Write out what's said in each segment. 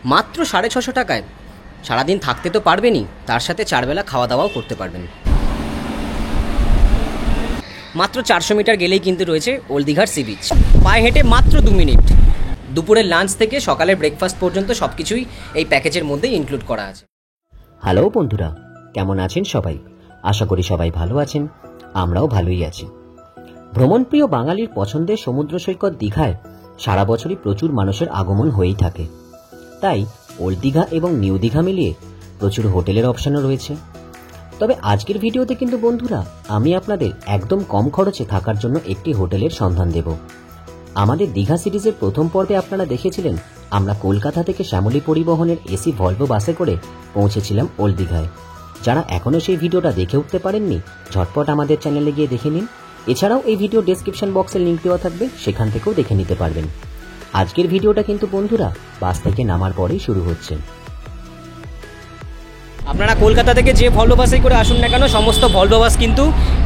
মাত্র 650 টাকায় সারাদিন থাকতে তো পারবেনই, তার সাথে 4 বেলা খাওয়া দাওয়াও করতে পারবেন। মাত্র 400 মিটার গেলেই কিন্তু রয়েছে ওল্ড দীঘার সি বিচ। পায়ে হেঁটে মাত্র 2 মিনিট। দুপুরের লাঞ্চ থেকে সকালের ব্রেকফাস্ট পর্যন্ত সব কিছুই এই প্যাকেজের মধ্যে ইনক্লুড করা আছে। হ্যালো বন্ধুরা, কেমন আছেন সবাই? আশা করি সবাই ভালো আছেন, আমরাও ভালোই আছি। ভ্রমণপ্রিয় বাঙালির পছন্দের সমুদ্র সৈকত দীঘায় সারা বছরই প্রচুর মানুষের আগমন হয়েই থাকে। তাই ওল্ড দীঘা এবং নিউ দীঘা মিলিয়ে প্রচুর হোটেলের অপশনও রয়েছে। তবে আজকের ভিডিওতে কিন্তু বন্ধুরা আমি আপনাদের একদম কম খরচে থাকার জন্য একটি হোটেলের সন্ধান দেব। আমাদের দীঘা সিরিজের প্রথম পর্বে আপনারা দেখেছিলেন আমরা কলকাতা থেকে শ্যামলী পরিবহনের এসি ভলভো বাসে করে পৌঁছেছিলাম ওল্ড দীঘায়। যারা এখনও সেই ভিডিওটা দেখে উঠতে পারেননি, ঝটপট আমাদের চ্যানেলে গিয়ে দেখে নিন। এছাড়াও এই ভিডিও ডেসক্রিপশন বক্সে লিঙ্ক দেওয়া থাকবে, সেখান থেকেও দেখে নিতে পারবেন। আজকের ভিডিওটা কিন্তু বন্ধুরা বাস থেকে নামার পরেই শুরু হচ্ছে। আপনারা কলকাতা থেকে যে ভলভো বাসে করে আসুন না কেন, সমস্ত ভলভো বাস কিন্তু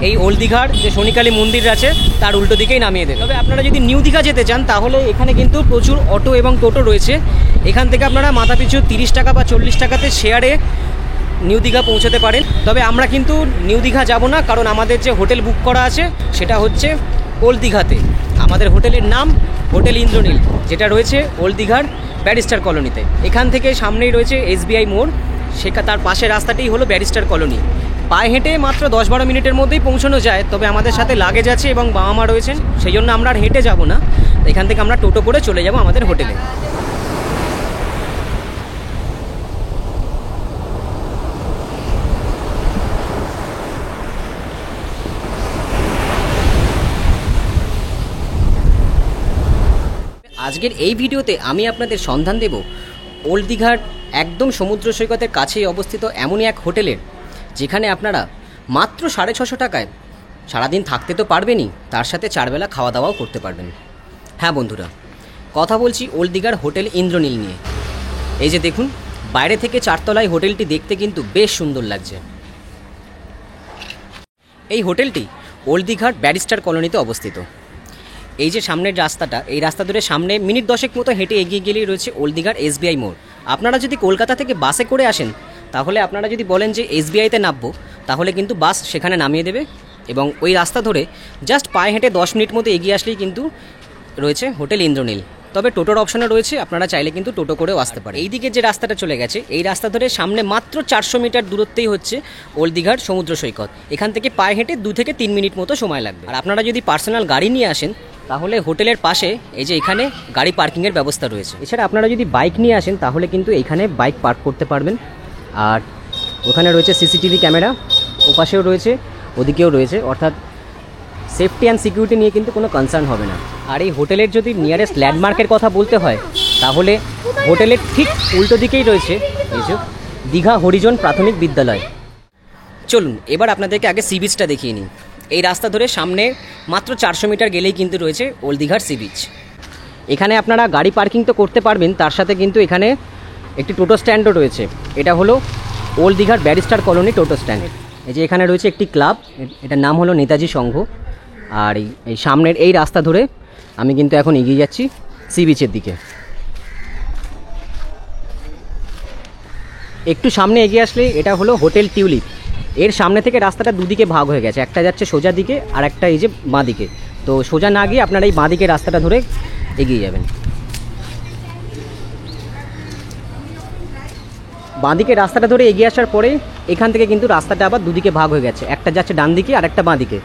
এই ওল্ড দীঘার যে শনিকালী মন্দির আছে তার উল্টো দিকেই নামিয়ে দেবে। তবে আপনারা যদি নিউ দীঘা যেতে চান তাহলে এখানে কিন্তু প্রচুর অটো এবং টোটো রয়েছে। এখান থেকে আপনারা মাথাপিছু 30 টাকা বা 40 টাকাতে শেয়ারে নিউ দীঘা পৌঁছাতে পারেন। তবে আমরা কিন্তু নিউ দীঘা যাব না, কারণ আমাদের যে হোটেল বুক করা আছে সেটা হচ্ছে ওল্ড দীঘাতে। আমাদের হোটেলের নাম হোটেল ইন্দ্রনীল, যেটা রয়েছে ওল্ড দীঘার ব্যারিস্টার কলোনিতে। এখান থেকে সামনেই রয়েছে SBI মোড়, তার পাশে রাস্তাটাই হলো ব্যারিস্টার কলোনি। পায়ে হেঁটে মাত্র 10-12 মিনিটের মধ্যেই পৌঁছানো যায়। তবে আমাদের সাথে লাগেজ আছে এবং বাবা মা রয়েছেন, সেই জন্য আমরা আর হেঁটে যাব না। এখান থেকে আমরা টোটো করে চলে যাব আমাদের হোটেলে। আজকের এই ভিডিওতে আমি আপনাদের সন্ধান দেব ওল্ড দীঘার একদম সমুদ্র সৈকতের কাছেই অবস্থিত এমনই এক হোটেলের, যেখানে আপনারা মাত্র 650 টাকায় সারাদিন থাকতে তো পারবেনই, তার সাথে 4 বেলা খাওয়া দাওয়াও করতে পারবেন। হ্যাঁ বন্ধুরা, কথা বলছি ওল্ড দীঘার হোটেল ইন্দ্রনীল নিয়ে। এই যে দেখুন, বাইরে থেকে 4 তলায় হোটেলটি দেখতে কিন্তু বেশ সুন্দর লাগছে। এই হোটেলটি ওল্ড দীঘার ব্যারিস্টার কলোনিতে অবস্থিত। এই যে সামনের রাস্তাটা, এই রাস্তা ধরে সামনে মিনিট 10 মতো হেঁটে এগিয়ে গেলেই রয়েছে ওল্ড দীঘার SBI মোড়। আপনারা যদি কলকাতা থেকে বাসে করে আসেন তাহলে আপনারা যদি বলেন যে SBIতে নামবো, তাহলে কিন্তু বাস সেখানে নামিয়ে দেবে এবং ওই রাস্তা ধরে জাস্ট পায়ে হেঁটে 10 মিনিট মতো এগিয়ে আসলেই কিন্তু রয়েছে হোটেল ইন্দ্রনীল। তবে টোটোর অপশনও রয়েছে, আপনারা চাইলে কিন্তু টোটো করেও আসতে পারেন। এই দিকে যে রাস্তাটা চলে গেছে, এই রাস্তা ধরে সামনে মাত্র 400 মিটার দূরত্বেই হচ্ছে ওল্ড দীঘার সমুদ্র সৈকত। এখান থেকে পায়ে হেঁটে 2 থেকে 3 মিনিট মতো সময় লাগবে। আর আপনারা যদি পার্সোনাল গাড়ি নিয়ে আসেন তাহলে হোটেলের পাশে এই যে এখানে গাড়ি পার্কিংয়ের ব্যবস্থা রয়েছে। এছাড়া আপনারা যদি বাইক নিয়ে আসেন তাহলে কিন্তু এখানে বাইক পার্ক করতে পারবেন। আর ওখানে রয়েছে CCTV ক্যামেরা, ওপাশেও রয়েছে, ওদিকেও রয়েছে, অর্থাৎ সেফটি অ্যান্ড সিকিউরিটি নিয়ে কিন্তু কোনো কনসার্ন হবে না। আর এই হোটেলের যদি নিয়ারেস্ট ল্যান্ডমার্কের কথা বলতে হয় তাহলে হোটেলের ঠিক উল্টো দিকেই রয়েছে এই যে দীঘা হরিজন প্রাথমিক বিদ্যালয়। চলুন এবার আপনাদেরকে আগে সি বিচটা দেখিয়ে নিই। এই রাস্তা ধরে সামনে মাত্র 400 মিটার গেলেই কিন্তু রয়েছে ওল্ড দীঘার সি বিচ। এখানে আপনারা গাড়ি পার্কিং তো করতে পারবেন, তার সাথে কিন্তু এখানে একটি টোটো স্ট্যান্ডও রয়েছে। এটা হলো ওল্ড দীঘার ব্যারিস্টার কলোনি টোটো স্ট্যান্ড। এই যে এখানে রয়েছে একটি ক্লাব, এটার নাম হলো নেতাজি সংঘ। আর এই সামনের এই রাস্তা ধরে আমি কিন্তু এখন এগিয়ে যাচ্ছি সি বিচের দিকে। একটু সামনে এগিয়ে আসলে এটা হলো হোটেল টিউলিপ। এর সামনে থেকে রাস্তাটা দুদিকে ভাগ হয়ে গেছে, একটা যাচ্ছে সোজা দিকে আর একটা এই যে বাঁ দিকে। তো সোজা না গিয়ে আপনারা এই বাঁ দিকে রাস্তাটা ধরে এগিয়ে যাবেন। বাঁ দিকে রাস্তাটা ধরে এগিয়ে আসার পরে এখান থেকে কিন্তু রাস্তাটা আবার দুদিকে ভাগ হয়ে গেছে, একটা যাচ্ছে ডান দিকে আর একটা বাঁ দিকে।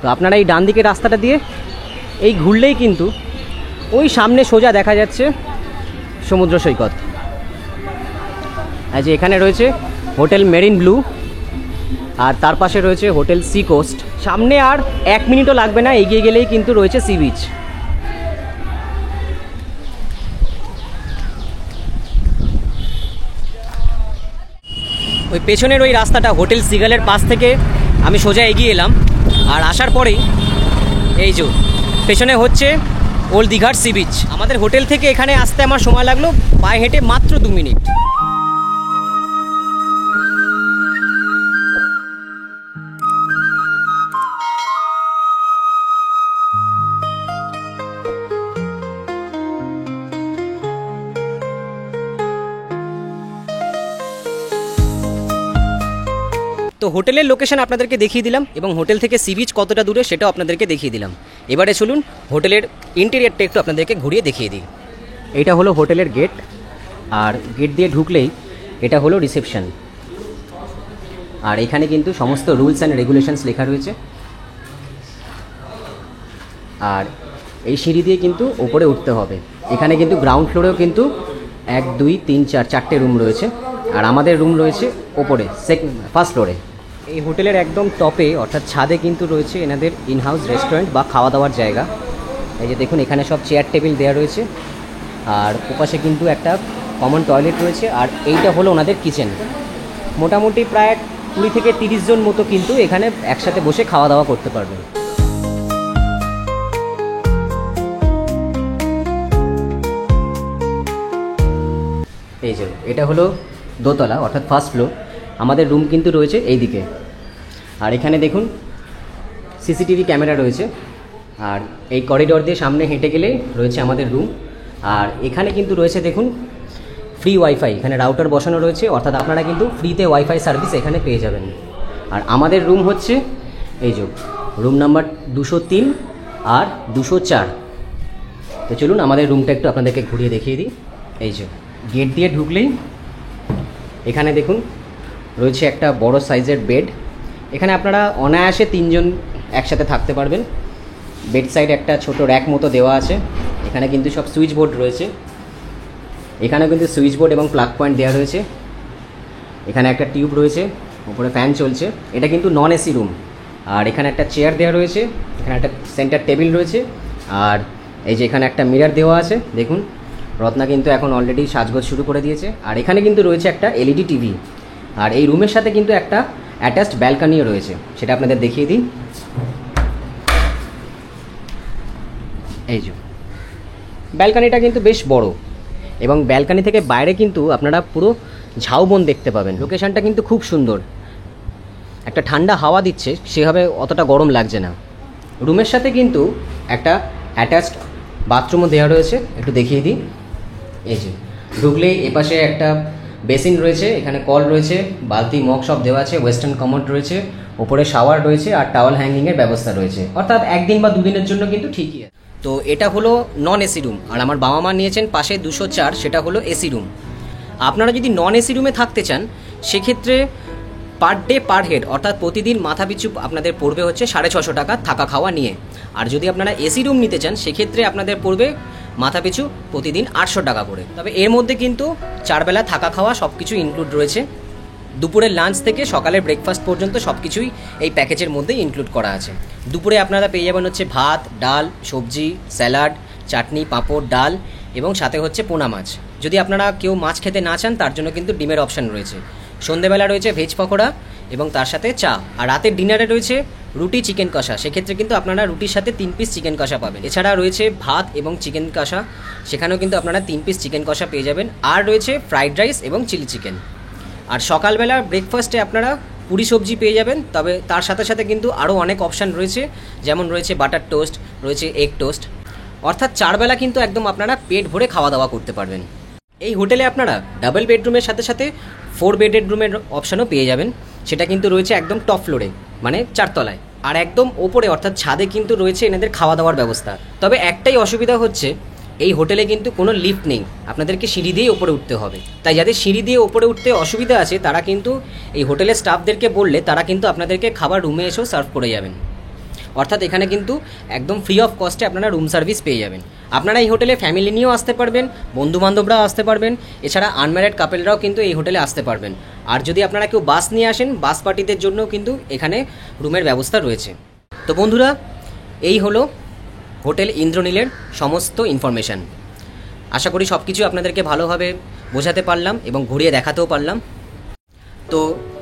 তো আপনারা এই ডান দিকে রাস্তাটা দিয়ে এই ঘুরলেই কিন্তু ওই সামনে সোজা দেখা যাচ্ছে সমুদ্র সৈকত। এই যে এখানে রয়েছে হোটেল মেরিন ব্লু, আর তার পাশে রয়েছে হোটেল সি কোস্ট। সামনে আর 1 মিনিটও লাগবে না, এগিয়ে গেলেই কিন্তু রয়েছে সি বিচ। ওই পেছনের ওই রাস্তাটা হোটেল সিগালের পাশ থেকে আমি সোজা এগিয়ে এলাম। আর আসার পরেই এই যে পেছনে হচ্ছে ওল্ড দীঘার সি বিচ। আমাদের হোটেল থেকে এখানে আসতে আমার সময় লাগলো পায়ে হেঁটে মাত্র 2 মিনিট। তো হোটেলের লোকেশন আপনাদেরকে দেখিয়ে দিলাম এবং হোটেল থেকে সি বিচ কতটা দূরে সেটাও আপনাদেরকে দেখিয়ে দিলাম। এবারে চলুন হোটেলের ইন্টেরিয়রটা একটু আপনাদেরকে ঘুরিয়ে দেখিয়ে দিই। এইটা হলো হোটেলের গেট, আর গেট দিয়ে ঢুকলেই এটা হলো রিসেপশন। আর এখানে কিন্তু সমস্ত রুলস অ্যান্ড রেগুলেশনস লেখা রয়েছে। আর এই সিঁড়ি দিয়ে কিন্তু ওপরে উঠতে হবে। এখানে কিন্তু গ্রাউন্ড ফ্লোরেও কিন্তু 1 2 3 4 4টে রুম রয়েছে, আর আমাদের রুম রয়েছে ওপরে ফার্স্ট ফ্লোরে। এই হোটেলের একদম টপে অর্থাৎ ছাদে কিন্তু রয়েছে এনাদের ইনহাউস রেস্টুরেন্ট বা খাওয়া দাওয়ার জায়গা। এই যে দেখুন এখানে সব চেয়ার টেবিল দেওয়া রয়েছে, আর ওপাশে কিন্তু একটা কমন টয়লেট রয়েছে। আর এইটা হলো ওনাদের কিচেন। মোটামুটি প্রায় 20 থেকে 30 জন মতো কিন্তু এখানে একসাথে বসে খাওয়া দাওয়া করতে পারবেন। এই যে এটা হলো দোতলা অর্থাৎ ফার্স্ট ফ্লোর। আমাদের রুম কিন্তু রয়েছে এই দিকে। আর এখানে দেখুন সিসিটিভি ক্যামেরা রয়েছে। আর এই করিডোর দিয়ে সামনে হেঁটে গেলে রয়েছে আমাদের রুম। আর এখানে কিন্তু রয়েছে দেখুন ফ্রি ওয়াইফাই, এখানে রাউটার বসানো রয়েছে, অর্থাৎ আপনারা কিন্তু ফ্রিতে ওয়াইফাই সার্ভিস এখানে পেয়ে যাবেন। আর আমাদের রুম হচ্ছে এই যে রুম নাম্বার 203 আর 204। তো চলুন আমাদের রুমটা একটু আপনাদেরকে ঘুরিয়ে দেখিয়ে দিই। এই যে গেট দিয়ে ঢুকলেই এখানে দেখুন রয়েছে একটা বড় সাইজের বেড। এখানে আপনারা অনায়াসে 3 জন একসাথে থাকতে পারবেন। বেড সাইডে একটা ছোট র্যাক মতো দেওয়া আছে। এখানে কিন্তু সব সুইচ বোর্ড রয়েছে। এখানেও কিন্তু সুইচ বোর্ড এবং প্লাগ পয়েন্ট দেওয়া রয়েছে। এখানে একটা টিউব রয়েছে, উপরে ফ্যান চলছে। এটা কিন্তু নন এসি রুম। আর এখানে একটা চেয়ার দেওয়া রয়েছে, এখানে একটা সেন্টার টেবিল রয়েছে। আর এই যে এখানে একটা মিরর দেওয়া আছে। দেখুন রত্না কিন্তু এখন অলরেডি সাজগোজ শুরু করে দিয়েছে। আর এখানে কিন্তু রয়েছে একটা এলইডি টিভি। আর এই রুমের সাথে কিন্তু একটা অ্যাটাচড ব্যালকনিও রয়েছে, সেটা আপনাদের দেখিয়ে দিই। এই যে ব্যালকনিটা কিন্তু বেশ বড়, এবং ব্যালকনি থেকে বাইরে কিন্তু আপনারা পুরো ঝাউবন দেখতে পাবেন। লোকেশনটা কিন্তু খুব সুন্দর, একটা ঠান্ডা হাওয়া দিচ্ছে, সেভাবে অতটা গরম লাগছে না। রুমের সাথে কিন্তু একটা অ্যাটাচড বাথরুমও দেওয়া রয়েছে, একটু দেখিয়ে দিই। এই যে ঢুকলেই এপাশে একটা বেসিন রয়েছে, এখানে কল রয়েছে, বালতি মগ সব দেওয়া আছে, ওয়েস্টার্ন কমোড রয়েছে, ওপরে শাওয়ার রয়েছে, আর টাওয়াল হ্যাঙ্গিংয়ের ব্যবস্থা রয়েছে। অর্থাৎ 1 দিন বা 2 দিনের জন্য কিন্তু ঠিকই আছে। তো এটা হলো নন এসি রুম। আর আমার বাবা মা নিয়েছেন পাশে 204, সেটা হলো এসি রুম। আপনারা যদি নন এসি রুমে থাকতে চান সেক্ষেত্রে পার ডে পার হেড অর্থাৎ প্রতিদিন মাথা পিছু আপনাদের পড়বে হচ্ছে 650 টাকা থাকা খাওয়া নিয়ে। আর যদি আপনারা এসি রুম নিতে চান সেক্ষেত্রে আপনাদের পড়বে মাথা পিছু প্রতিদিন 800 টাকা করে। তবে এর মধ্যে কিন্তু 4 বেলা থাকা খাওয়া সব কিছু ইনক্লুড রয়েছে। দুপুরের লাঞ্চ থেকে সকালের ব্রেকফাস্ট পর্যন্ত সব কিছুই এই প্যাকেজের মধ্যে ইনক্লুড করা আছে। দুপুরে আপনারা পেয়ে যাবেন হচ্ছে ভাত, ডাল, সবজি, স্যালাড, চাটনি, পাঁপড়, ডাল এবং সাথে হচ্ছে পোনা মাছ। যদি আপনারা কেউ মাছ খেতে না চান তার জন্য কিন্তু ডিমের অপশান রয়েছে। সন্ধেবেলা রয়েছে ভেজ পকোড়া এবং তার সাথে চা। আর রাতের ডিনারে রয়েছে রুটি, চিকেন কষা। সেক্ষেত্রে কিন্তু আপনারা রুটির সাথে 3 পিস চিকেন কষা পাবেন। এছাড়া রয়েছে ভাত এবং চিকেন কষা, সেখানেও কিন্তু আপনারা 3 পিস চিকেন কষা পেয়ে যাবেন। আর রয়েছে ফ্রাইড রাইস এবং চিলি চিকেন। আর সকালবেলা ব্রেকফাস্টে আপনারা পুরি সবজি পেয়ে যাবেন। তবে তার সাথে সাথে কিন্তু আরও অনেক অপশান রয়েছে, যেমন রয়েছে বাটার টোস্ট, রয়েছে এগ টোস্ট। অর্থাৎ 4 বেলা কিন্তু একদম আপনারা পেট ভরে খাওয়া দাওয়া করতে পারবেন। এই হোটেলে আপনারা ডাবল বেডরুমের সাথে সাথে 4 বেডেড রুমের অপশানও পেয়ে যাবেন। সেটা কিন্তু রয়েছে একদম টপ ফ্লোরে, মানে 4 তলায়। আর একদম ওপরে অর্থাৎ ছাদে কিন্তু রয়েছে এনাদের খাওয়া দাওয়ার ব্যবস্থা। তবে একটাই অসুবিধা হচ্ছে এই হোটেলে কিন্তু কোনো লিফট নেই, আপনাদেরকে সিঁড়ি দিয়ে ওপরে উঠতে হবে। তাই যাদের সিঁড়ি দিয়ে ওপরে উঠতে অসুবিধা আছে তারা কিন্তু এই হোটেলের স্টাফদেরকে বললে তারা কিন্তু আপনাদেরকে খাবার রুমে এসেও সার্ভ করে যাবেন। অর্থাৎ এখানে কিন্তু একদম ফ্রি অফ কস্টে আপনারা রুম সার্ভিস পেয়ে যাবেন। আপনারা এই হোটেলে ফ্যামিলি নিয়েও আসতে পারবেন, বন্ধুবান্ধবরাও আসতে পারবেন, এছাড়া আনম্যারিড কাপেলরাও কিন্তু এই হোটেলে আসতে পারবেন। আর যদি আপনারা কেউ বাস নিয়ে আসেন, বাস পার্টিদের জন্যও কিন্তু এখানে রুমের ব্যবস্থা রয়েছে। তো বন্ধুরা, এই হলো হোটেল ইন্দ্রনীলের সমস্ত ইনফরমেশান। আশা করি সব কিছু আপনাদেরকে ভালোভাবে বোঝাতে পারলাম এবং ঘুরিয়ে দেখাতেও পারলাম। তো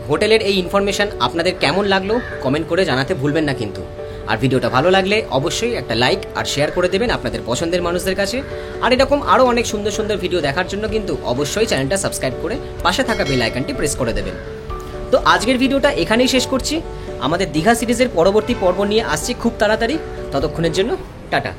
হোটেলের এই ইনফরমেশান আপনাদের কেমন লাগলো কমেন্ট করে জানাতে ভুলবেন না কিন্তু। আর ভিডিওটা ভালো লাগলে অবশ্যই একটা লাইক আর শেয়ার করে দেবেন আপনাদের পছন্দের মানুষদের কাছে। আর এরকম আরও অনেক সুন্দর সুন্দর ভিডিও দেখার জন্য কিন্তু অবশ্যই চ্যানেলটা সাবস্ক্রাইব করে পাশে থাকা বেল আইকনটি প্রেস করে দেবেন। তো আজকের ভিডিওটা এখানেই শেষ করছি। আমাদের দীঘা সিরিজের পরবর্তী পর্ব নিয়ে আসছি খুব তাড়াতাড়ি। ততক্ষণের জন্য টাটা।